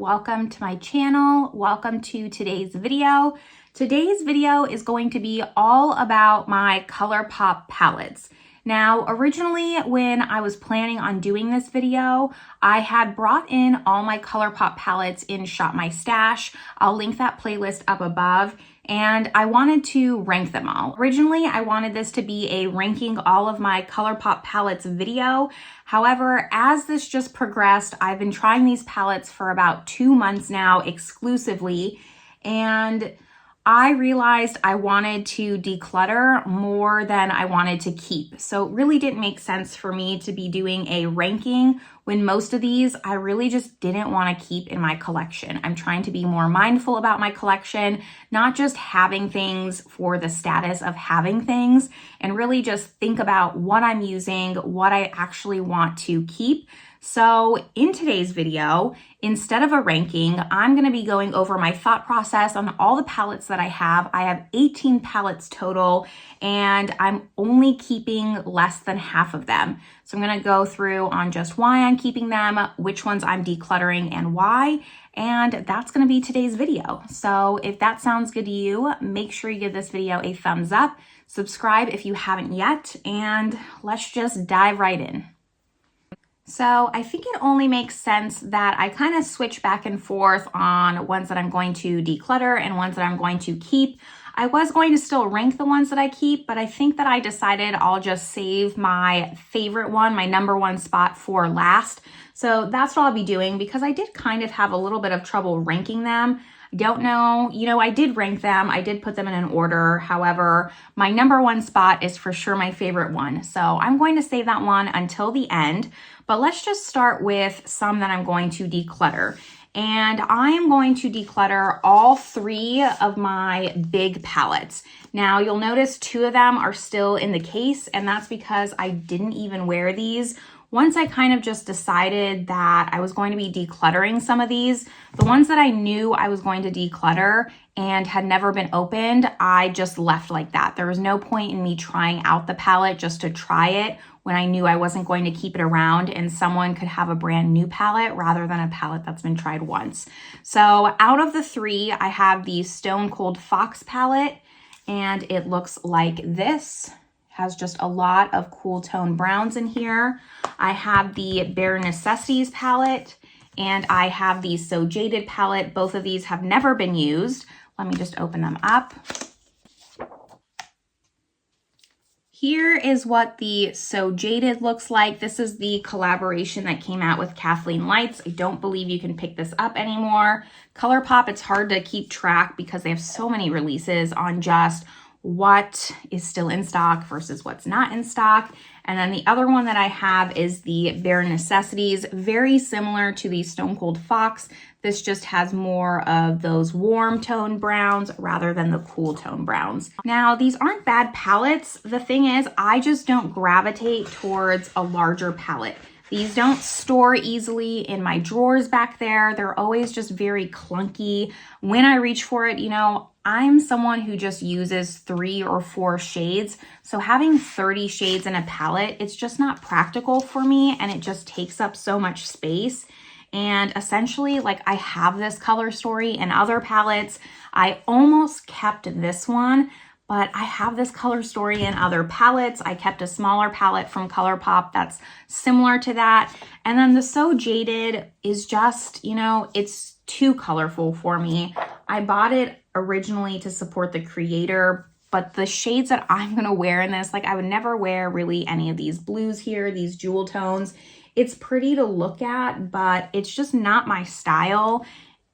welcome to my channel. Welcome to today's video. Today's video is going to be all about my ColourPop palettes. Now, originally when I was planning on doing this video, I had brought in all my ColourPop palettes in Shop My Stash. I'll link that playlist up above. And I wanted to rank them all. Originally, I wanted this to be a ranking all of my ColourPop palettes video. However, as this just progressed, I've been trying these palettes for about 2 months now exclusively, and I realized I wanted to declutter more than I wanted to keep. So it really didn't make sense for me to be doing a ranking when most of these I really just didn't want to keep in my collection. I'm trying to be more mindful about my collection, not just having things for the status of having things, and really just think about what I'm using, what I actually want to keep. So in today's video, instead of a ranking, I'm going to be going over my thought process on all the palettes that I have. I have 18 palettes total, and I'm only keeping less than half of them. So I'm going to go through on just why I'm keeping them, which ones I'm decluttering and why, and that's going to be today's video. So if that sounds good to you, make sure you give this video a thumbs up, subscribe if you haven't yet, and let's just dive right in. So I think it only makes sense that I kind of switch back and forth on ones that I'm going to declutter and ones that I'm going to keep. I was going to still rank the ones that I keep, but I think that I decided I'll just save my favorite one, my number one spot, for last. So that's what I'll be doing, because I did kind of have a little bit of trouble ranking them. Don't know, I did rank them. I did put them in an order. However, my number one spot is for sure my favorite one. So I'm going to save that one until the end, but let's just start with some that I'm going to declutter. And I am going to declutter all 3 of my big palettes. Now you'll notice 2 of them are still in the case, and that's because I didn't even wear these. Once I kind of just decided that I was going to be decluttering some of these, the ones that I knew I was going to declutter and had never been opened, I just left like that. There was no point in me trying out the palette just to try it when I knew I wasn't going to keep it around and someone could have a brand new palette rather than a palette that's been tried once. So out of the 3, I have the Stone Cold Fox palette, and it looks like this. Has just a lot of cool tone browns in here. I have the Bare Necessities palette, and I have the So Jaded palette. Both of these have never been used. Let me just open them up. Here is what the So Jaded looks like. This is the collaboration that came out with Kathleen Lights. I don't believe you can pick this up anymore. ColourPop, it's hard to keep track because they have so many releases on just what is still in stock versus what's not in stock. And then the other one that I have is the Bare Necessities, very similar to the Stone Cold Fox. This just has more of those warm tone browns rather than the cool tone browns. Now, these aren't bad palettes. The thing is, I just don't gravitate towards a larger palette. These don't store easily in my drawers back there. They're always just very clunky. When I reach for it, I'm someone who just uses 3 or 4 shades. So having 30 shades in a palette, it's just not practical for me, and it just takes up so much space. And essentially, I have this color story in other palettes. I almost kept this one, but I have this color story in other palettes. I kept a smaller palette from ColourPop that's similar to that. And then the So Jaded is just, it's too colorful for me. I bought it originally to support the creator, but the shades that I'm gonna wear in this, I would never wear really any of these blues here, these jewel tones. It's pretty to look at, but it's just not my style.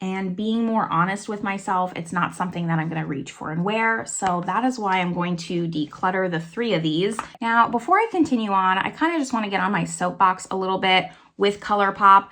And being more honest with myself, it's not something that I'm going to reach for and wear. So that is why I'm going to declutter the 3 of these. Now, before I continue on, I kind of just want to get on my soapbox a little bit with ColourPop.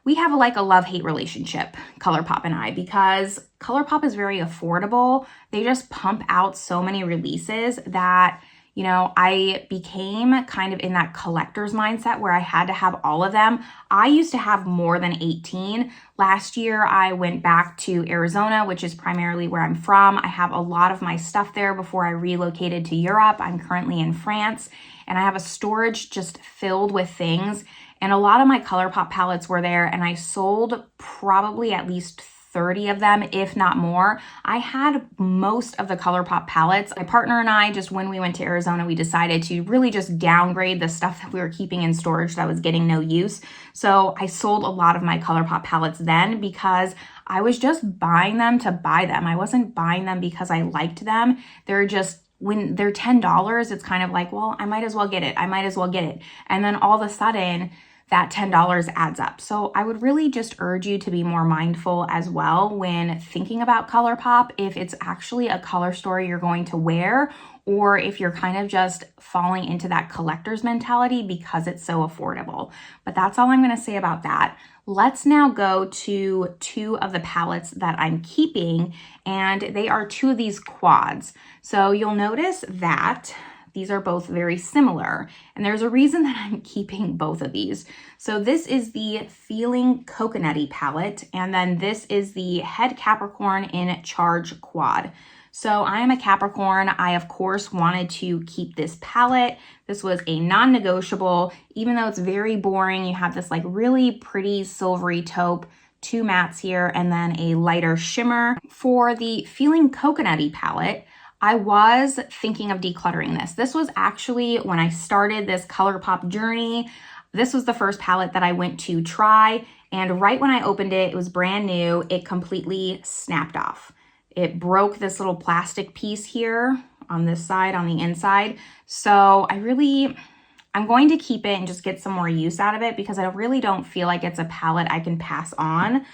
We have a love-hate relationship, ColourPop and I, because ColourPop is very affordable. They just pump out so many releases that I became kind of in that collector's mindset where I had to have all of them. I used to have more than 18. Last year, I went back to Arizona, which is primarily where I'm from. I have a lot of my stuff there before I relocated to Europe. I'm currently in France, and I have a storage just filled with things. And a lot of my ColourPop palettes were there, and I sold probably at least 30 of them, if not more. I had most of the ColourPop palettes. My partner and I, just when we went to Arizona, we decided to really just downgrade the stuff that we were keeping in storage that was getting no use. So I sold a lot of my ColourPop palettes then because I was just buying them to buy them. I wasn't buying them because I liked them. They're just, when they're $10, it's kind of like, well, I might as well get it. I might as well get it. And then all of a sudden, that $10 adds up. So I would really just urge you to be more mindful as well when thinking about ColourPop, if it's actually a color story you're going to wear, or if you're kind of just falling into that collector's mentality because it's so affordable. But that's all I'm gonna say about that. Let's now go to two of the palettes that I'm keeping, and they are two of these quads. So you'll notice that these are both very similar, and there's a reason that I'm keeping both of these. So this is the Feeling Coconutty palette, and then this is the Head Capricorn in Charge quad. So I am a Capricorn. I, of course, wanted to keep this palette. This was a non-negotiable, even though it's very boring. You have this like really pretty silvery taupe, two mattes here, and then a lighter shimmer. For the Feeling Coconutty palette, I was thinking of decluttering this. This was actually when I started this ColourPop journey. This was the first palette that I went to try, and right when I opened it, it was brand new, it completely snapped off. It broke this little plastic piece here on this side, on the inside. So I'm going to keep it and just get some more use out of it because I really don't feel like it's a palette I can pass on.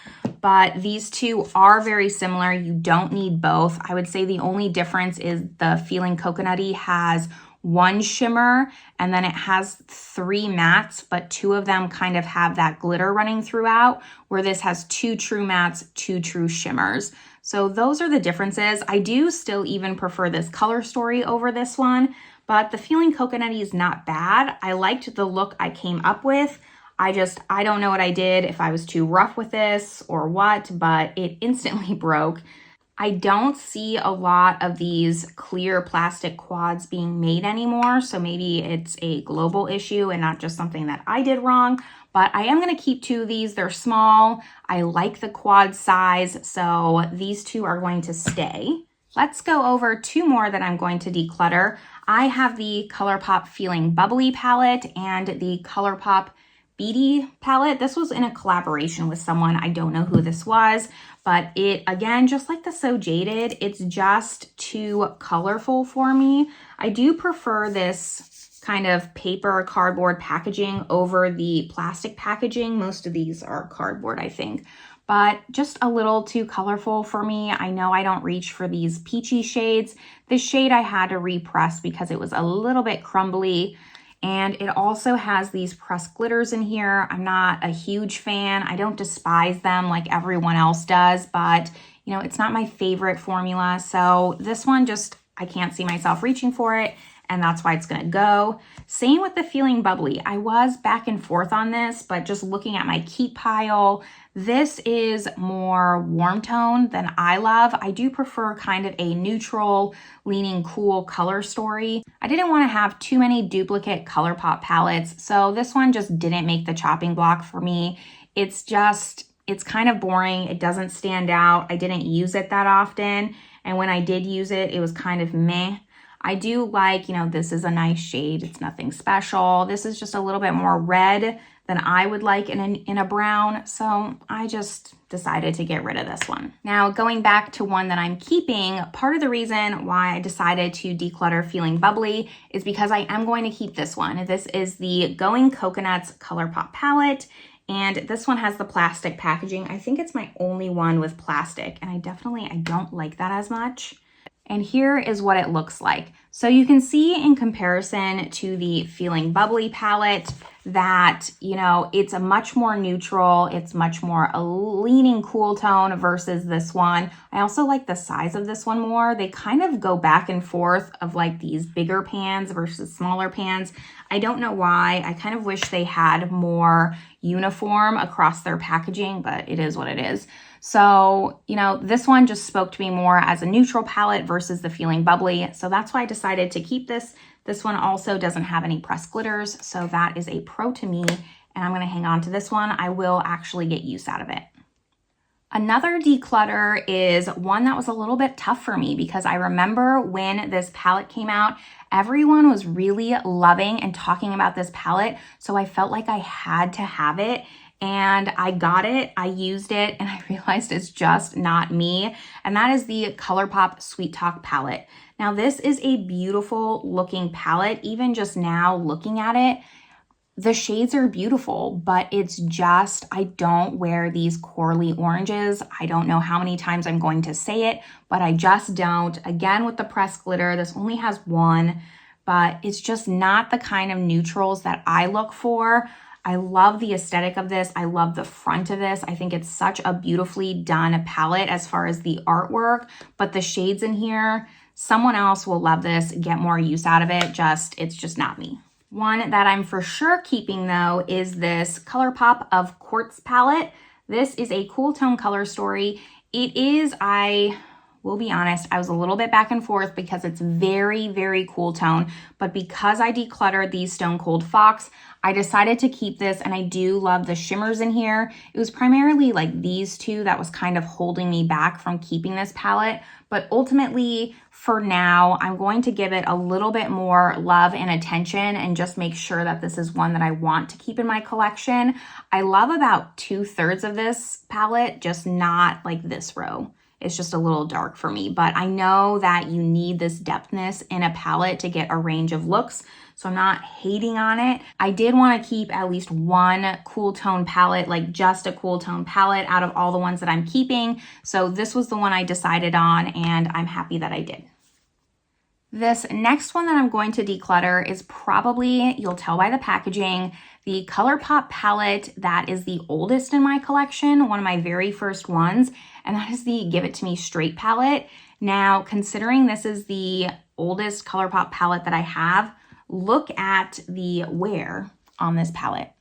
But these two are very similar. You don't need both. I would say the only difference is the Feeling Coconutty has one shimmer and then it has 3 mattes, but 2 of them kind of have that glitter running throughout, where this has 2 true mattes, 2 true shimmers. So those are the differences. I do still even prefer this color story over this one, but the Feeling Coconutty is not bad. I liked the look I came up with. I don't know what I did, if I was too rough with this or what, but it instantly broke. I don't see a lot of these clear plastic quads being made anymore, so maybe it's a global issue and not just something that I did wrong, but I am gonna keep 2 of these. They're small. I like the quad size, so these 2 are going to stay. Let's go over 2 more that I'm going to declutter. I have the ColourPop Feeling Bubbly palette and the ColourPop Beady palette. This was in a collaboration with someone. I don't know who this was, but it, again, just like the So Jaded, it's just too colorful for me. I do prefer this kind of paper cardboard packaging over the plastic packaging. Most of these are cardboard, I think, but just a little too colorful for me. I know I don't reach for these peachy shades. This shade I had to repress because it was a little bit crumbly. And it also has these pressed glitters in here. I'm not a huge fan. I don't despise them like everyone else does, but you know, it's not my favorite formula. So this one just, I can't see myself reaching for it, and that's why it's gonna go. Same with the Feeling Bubbly. I was back and forth on this, but just looking at my keep pile, this is more warm tone than I love. I do prefer kind of a neutral, leaning cool color story. I didn't want to have too many duplicate ColourPop palettes, so this one just didn't make the chopping block for me. It's kind of boring. It doesn't stand out. I didn't use it that often, and when I did use it, it was kind of meh. I do like, you know, this is a nice shade. It's nothing special. This is just a little bit more red than I would like in a brown. So I just decided to get rid of this one. Now, going back to one that I'm keeping, part of the reason why I decided to declutter Feeling Bubbly is because I am going to keep this one. This is the Going Coconuts ColourPop palette. And this one has the plastic packaging. I think it's my only one with plastic, and I don't like that as much. And here is what it looks like. So you can see in comparison to the Feeling Bubbly palette that, you know, it's a much more neutral, it's much more a leaning cool tone versus this one. I also like the size of this one more. They kind of go back and forth of like these bigger pans versus smaller pans. I don't know why. I kind of wish they had more uniform across their packaging, but it is what it is. So, you know, this one just spoke to me more as a neutral palette versus the Feeling Bubbly. So that's why I decided to keep this. This one also doesn't have any pressed glitters, so that is a pro to me. and I'm gonna hang on to this one. I will actually get use out of it. Another declutter is one that was a little bit tough for me because I remember when this palette came out, everyone was really loving and talking about this palette, so I felt like I had to have it. And I got it, I used it, and I realized it's just not me. And that is the ColourPop Sweet Talk palette. Now this is a beautiful looking palette. Even just now looking at it, the shades are beautiful, but it's just, I don't wear these corally oranges. I don't know how many times I'm going to say it, but I just don't. Again, with the pressed glitter, this only has one, but it's just not the kind of neutrals that I look for. I love the aesthetic of this. I love the front of this. I think it's such a beautifully done palette as far as the artwork, but the shades in here, someone else will love this, get more use out of it. It's just not me. One that I'm for sure keeping though is this ColourPop of Quartz palette. This is a cool tone color story. It is, I will be honest, I was a little bit back and forth because it's very, very cool tone, but because I decluttered these Stone Cold Fox, I decided to keep this, and I do love the shimmers in here. It was primarily like these two that was kind of holding me back from keeping this palette, but ultimately for now, I'm going to give it a little bit more love and attention and just make sure that this is one that I want to keep in my collection. I love about 2/3 of this palette, just not like this row. It's just a little dark for me, but I know that you need this depthness in a palette to get a range of looks, so I'm not hating on it. I did want to keep at least one cool tone palette, like just a cool tone palette out of all the ones that I'm keeping, so this was the one I decided on, and I'm happy that I did. This next one that I'm going to declutter is probably, you'll tell by the packaging, the ColourPop palette that is the oldest in my collection, one of my very first ones, and that is the Give It To Me Straight palette. Now, considering this is the oldest ColourPop palette that I have, look at the wear on this palette.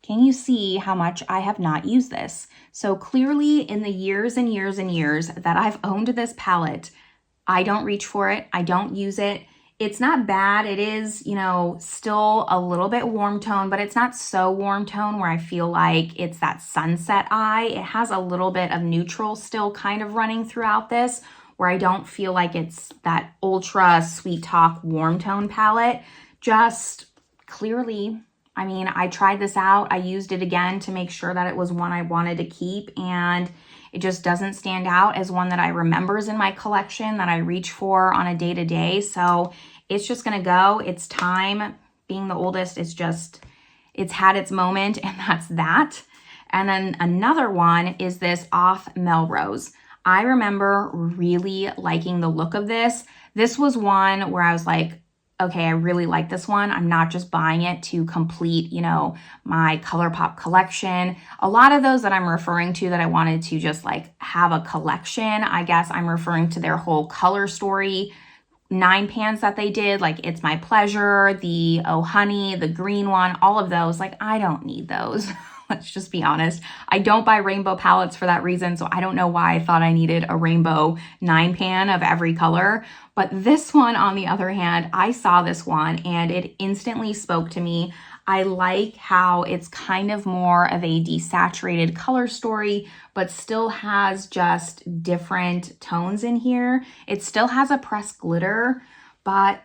Can you see how much I have not used this? So clearly in the years and years and years that I've owned this palette, I don't reach for it. I don't use it. It's not bad. It is, you know, still a little bit warm tone, but it's not so warm tone where I feel like it's that sunset eye. It has a little bit of neutral still kind of running throughout this, where I don't feel like it's that ultra Sweet Talk warm tone palette. Just clearly, I mean, I tried this out. I used it again to make sure that it was one I wanted to keep, and it just doesn't stand out as one that I remembers in my collection that I reach for on a day-to-day. So it's just gonna go. It's time. Being the oldest, it's had its moment, and that's that. And then another one is this Off Melrose. I remember really liking the look of this. This was one where I was like, okay, I really like this one. I'm not just buying it to complete, you know, my ColourPop collection. A lot of those that I'm referring to that I wanted to just like have a collection, I guess I'm referring to their whole color story 9 pans that they did, like It's My Pleasure, the Oh Honey, the green one, all of those. Like, I don't need those. Let's just be honest. I don't buy rainbow palettes for that reason, so I don't know why I thought I needed a rainbow 9 pan of every color. But this one, on the other hand, I saw this one and it instantly spoke to me. I like how it's kind of more of a desaturated color story, but still has just different tones in here. It still has a pressed glitter, but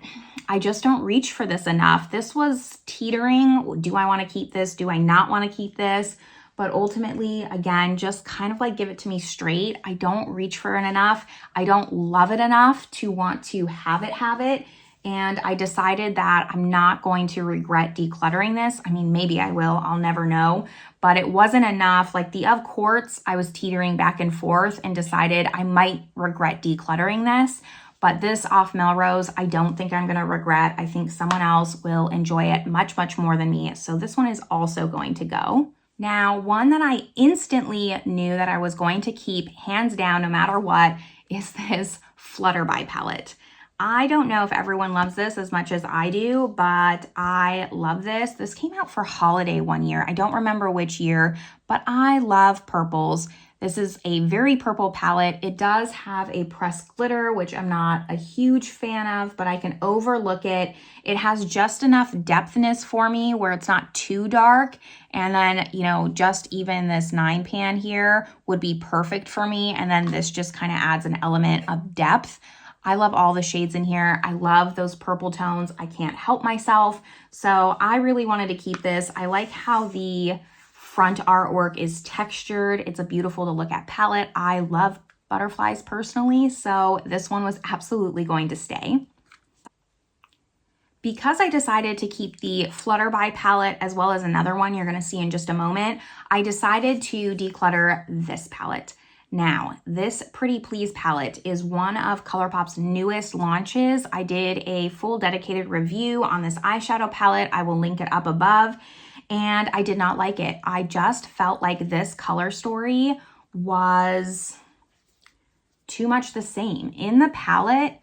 I just don't reach for this enough. This was teetering. Do I want to keep this? Do I not want to keep this? But ultimately, again, just kind of like Give It To Me Straight. I don't reach for it enough. I don't love it enough to want to have it. And I decided that I'm not going to regret decluttering this. I mean, maybe I will, I'll never know, but it wasn't enough. Like the Of Quartz, I was teetering back and forth and decided I might regret decluttering this. But this Off Melrose, I don't think I'm gonna regret. I think someone else will enjoy it much, much more than me. So this one is also going to go. Now, one that I instantly knew that I was going to keep hands down no matter what is this Flutterby palette. I don't know if everyone loves this as much as I do, but I love this. This came out for holiday one year. I don't remember which year, but I love purples. This is a very purple palette. It does have a pressed glitter, which I'm not a huge fan of, but I can overlook it. It has just enough depthness for me where it's not too dark. And then, you know, just even this 9 pan here would be perfect for me. And then this just kind of adds an element of depth. I love all the shades in here. I love those purple tones. I can't help myself. So I really wanted to keep this. I like how the front artwork is textured. It's a beautiful to look at palette. I love butterflies personally, so this one was absolutely going to stay. Because I decided to keep the Flutterby palette as well as another one you're going to see in just a moment, I decided to declutter this palette. Now, this Pretty Please palette is one of ColourPop's newest launches. I did a full dedicated review on this eyeshadow palette. I will link it up above. And I did not like it. I just felt like this color story was too much the same. In the palette,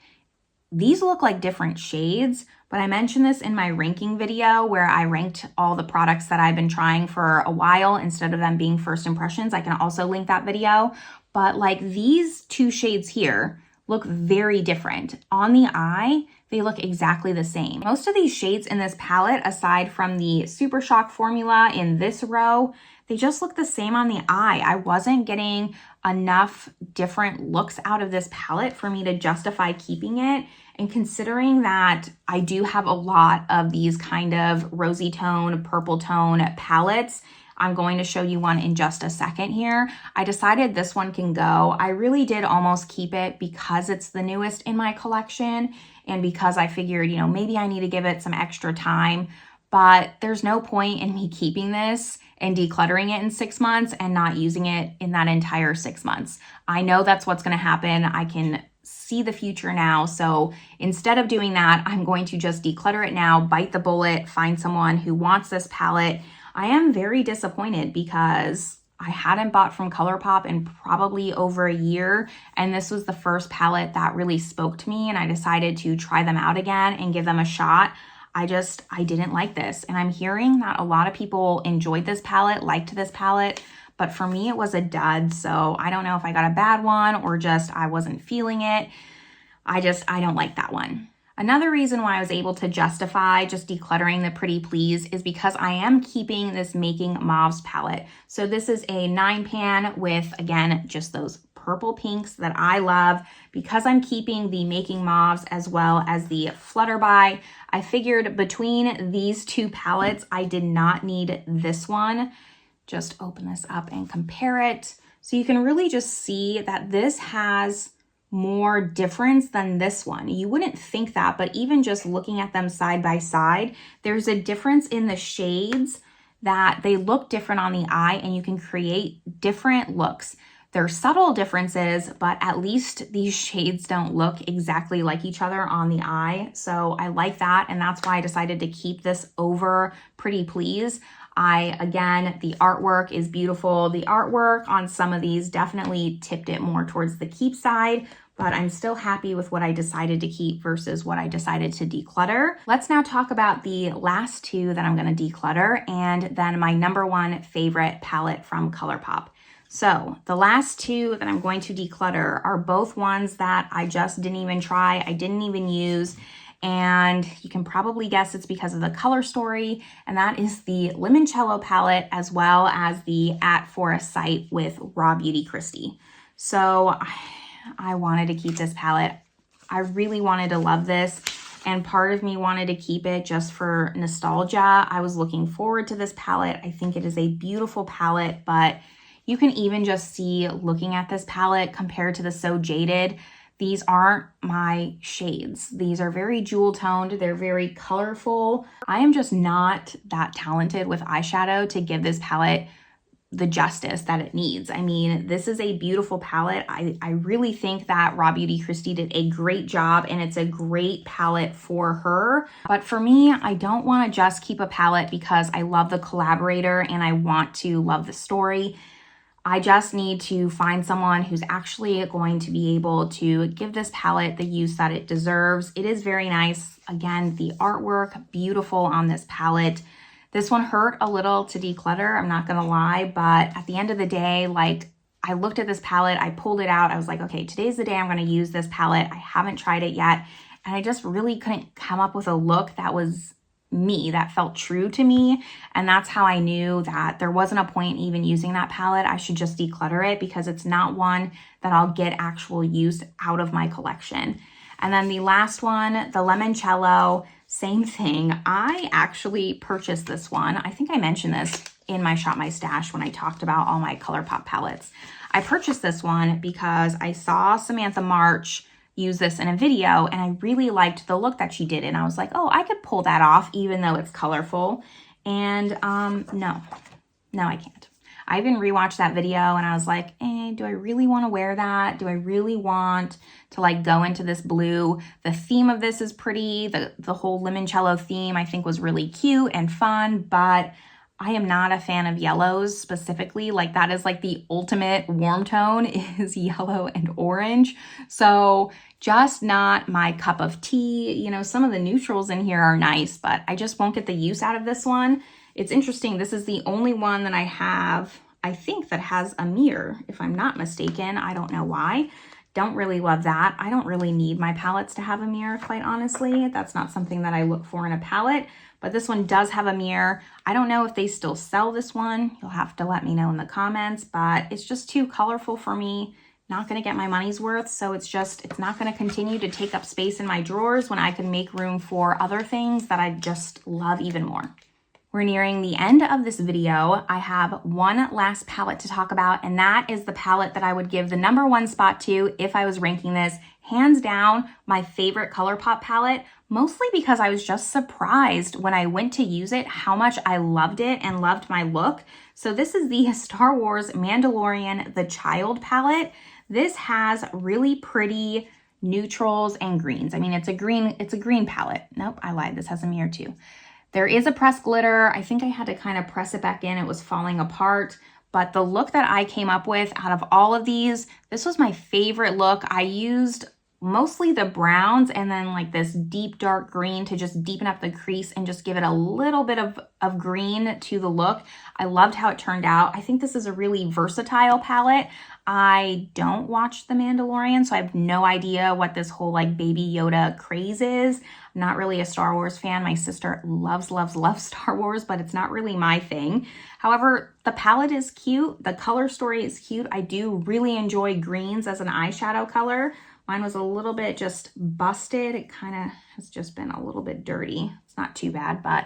these look like different shades, but I mentioned this in my ranking video where I ranked all the products that I've been trying for a while instead of them being first impressions. I can also link that video. But like these two shades here look very different. On the eye, they look exactly the same. Most of these shades in this palette, aside from the Super Shock formula in this row, they just look the same on the eye. I wasn't getting enough different looks out of this palette for me to justify keeping it. And considering that I do have a lot of these kind of rosy tone, purple tone palettes, I'm going to show you one in just a second here. I decided this one can go. I really did almost keep it because it's the newest in my collection and because I figured, you know, maybe I need to give it some extra time, but there's no point in me keeping this and decluttering it in 6 months and not using it in that entire 6 months. I know that's what's going to happen. I can see the future now. So instead of doing that, I'm going to just declutter it now, bite the bullet, find someone who wants this palette. I am very disappointed because I hadn't bought from ColourPop in probably over a year, and this was the first palette that really spoke to me, and I decided to try them out again and give them a shot. I didn't like this, and I'm hearing that a lot of people enjoyed this palette, liked this palette, but for me it was a dud, so I don't know if I got a bad one or just I wasn't feeling it. I don't like that one. Another reason why I was able to justify just decluttering the Pretty Please is because I am keeping this Making Mauves palette. So this is a 9 pan with, again, just those purple pinks that I love. Because I'm keeping the Making Mauves as well as the Flutterby, I figured between these two palettes, I did not need this one. Just open this up and compare it. So you can really just see that this has more difference than this one. You wouldn't think that, but even just looking at them side by side, there's a difference in the shades that they look different on the eye and you can create different looks. They're subtle differences, but at least these shades don't look exactly like each other on the eye. So I like that, and that's why I decided to keep this over Pretty Please. Again, the artwork is beautiful. The artwork on some of these definitely tipped it more towards the keep side, but I'm still happy with what I decided to keep versus what I decided to declutter. Let's now talk about the last two that I'm going to declutter and then my number one favorite palette from ColourPop. So the last two that I'm going to declutter are both ones that I just didn't even try. I didn't even use. And you can probably guess it's because of the color story, and that is the Limoncello palette as well as the At Forest Sight with Raw Beauty Christie. So I wanted to keep this palette. I really wanted to love this, and part of me wanted to keep it just for nostalgia. I was looking forward to this palette. I think it is a beautiful palette, but you can even just see looking at this palette compared to the So Jaded, these aren't my shades. These are very jewel toned. They're very colorful. I am just not that talented with eyeshadow to give this palette the justice that it needs. I mean, this is a beautiful palette. I really think that Raw Beauty Christie did a great job, and it's a great palette for her. But for me, I don't want to just keep a palette because I love the collaborator and I want to love the story. I just need to find someone who's actually going to be able to give this palette the use that it deserves. It is very nice. Again, the artwork, beautiful on this palette. This one hurt a little to declutter, I'm not gonna lie, but at the end of the day, like, I looked at this palette, I pulled it out. I was like, okay, today's the day I'm going to use this palette. I haven't tried it yet. And I just really couldn't come up with a look that was me, that felt true to me. And that's how I knew that there wasn't a point even using that palette. I should just declutter it because it's not one that I'll get actual use out of my collection. And then the last one, the Limoncello, same thing. I actually purchased this one. I think I mentioned this in my Shop My Stash when I talked about all my ColourPop palettes. I purchased this one because I saw Samantha March use this in a video and I really liked the look that she did. And I was like, oh, I could pull that off even though it's colorful. And no, I can't. I even rewatched that video and I was like, do I really want to wear that? Do I really want to like go into this blue? The theme of this is pretty. The whole limoncello theme I think was really cute and fun, but I am not a fan of yellows specifically. Like that is like the ultimate warm tone is yellow and orange. So just not my cup of tea. You know, some of the neutrals in here are nice, but I just won't get the use out of this one. It's interesting. This is the only one that I have, I think, that has a mirror, if I'm not mistaken. I don't know why. Don't really love that. I don't really need my palettes to have a mirror, quite honestly. That's not something that I look for in a palette, but this one does have a mirror. I don't know if they still sell this one. You'll have to let me know in the comments, but it's just too colorful for me. Not gonna get my money's worth, so it's not gonna continue to take up space in my drawers when I can make room for other things that I just love even more. We're nearing the end of this video. I have one last palette to talk about, and that is the palette that I would give the #1 spot to if I was ranking this. Hands down, my favorite ColourPop palette, mostly because I was just surprised when I went to use it how much I loved it and loved my look. So this is the Star Wars Mandalorian The Child palette. This has really pretty neutrals and greens. I mean, it's a green palette. Nope, I lied. This has a mirror too. There is a pressed glitter. I think I had to kind of press it back in. It was falling apart. But the look that I came up with out of all of these, this was my favorite look. I used mostly the browns and then like this deep dark green to just deepen up the crease and just give it a little bit of green to the look. I loved how it turned out. I think this is a really versatile palette. I don't watch The Mandalorian, so I have no idea what this whole like Baby Yoda craze is. I'm not really a Star Wars fan. My sister loves Star Wars, but it's not really my thing. However, the palette is cute. The color story is cute. I do really enjoy greens as an eyeshadow color. Mine was a little bit just busted. It kind of has just been a little bit dirty. It's not too bad, but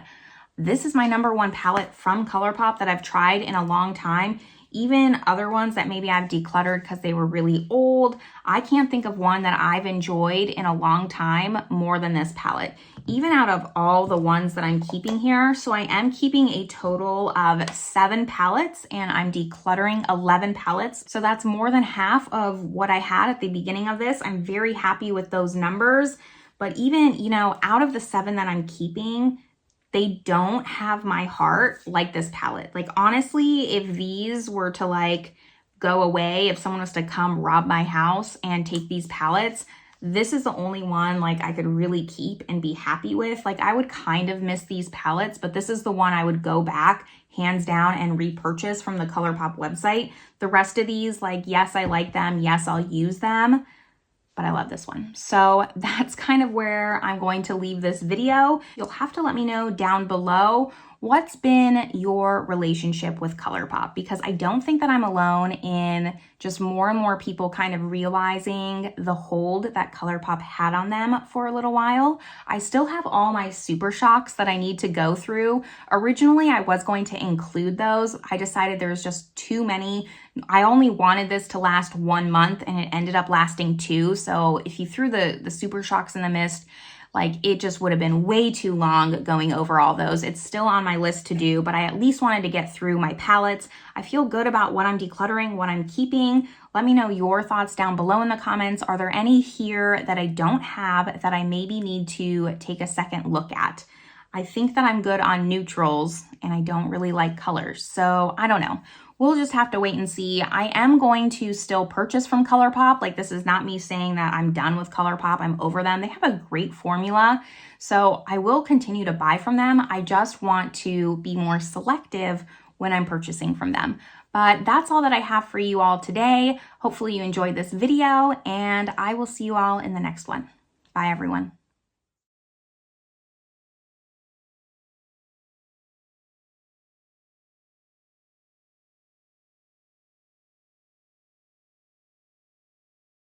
this is my #1 palette from ColourPop that I've tried in a long time. Even other ones that maybe I've decluttered because they were really old, I can't think of one that I've enjoyed in a long time more than this palette, even out of all the ones that I'm keeping here. So I am keeping a total of 7 palettes and I'm decluttering 11 palettes. So that's more than half of what I had at the beginning of this. I'm very happy with those numbers. But even, you know, out of the 7 that I'm keeping, they don't have my heart like this palette. Like honestly, if these were to like go away, if someone was to come rob my house and take these palettes, this is the only one like I could really keep and be happy with. Like I would kind of miss these palettes, but this is the one I would go back hands down and repurchase from the ColourPop website. The rest of these, like, yes, I like them. Yes, I'll use them. But I love this one. So that's kind of where I'm going to leave this video. You'll have to let me know down below what's been your relationship with ColourPop, because I don't think that I'm alone in just more and more people kind of realizing the hold that ColourPop had on them for a little while. I still have all my super shocks that I need to go through. Originally, I was going to include those. I decided there was just too many. I only wanted this to last 1 month and it ended up lasting 2. So if you threw the super shocks in the mist, like it just would have been way too long going over all those. It's still on my list to do, but I at least wanted to get through my palettes. I feel good about what I'm decluttering, what I'm keeping. Let me know your thoughts down below in the comments. Are there any here that I don't have that I maybe need to take a second look at? I think that I'm good on neutrals and I don't really like colors. So I don't know. We'll just have to wait and see. I am going to still purchase from ColourPop. Like this is not me saying that I'm done with ColourPop. I'm over them. They have a great formula. So I will continue to buy from them. I just want to be more selective when I'm purchasing from them. But that's all that I have for you all today. Hopefully you enjoyed this video, and I will see you all in the next one. Bye, everyone.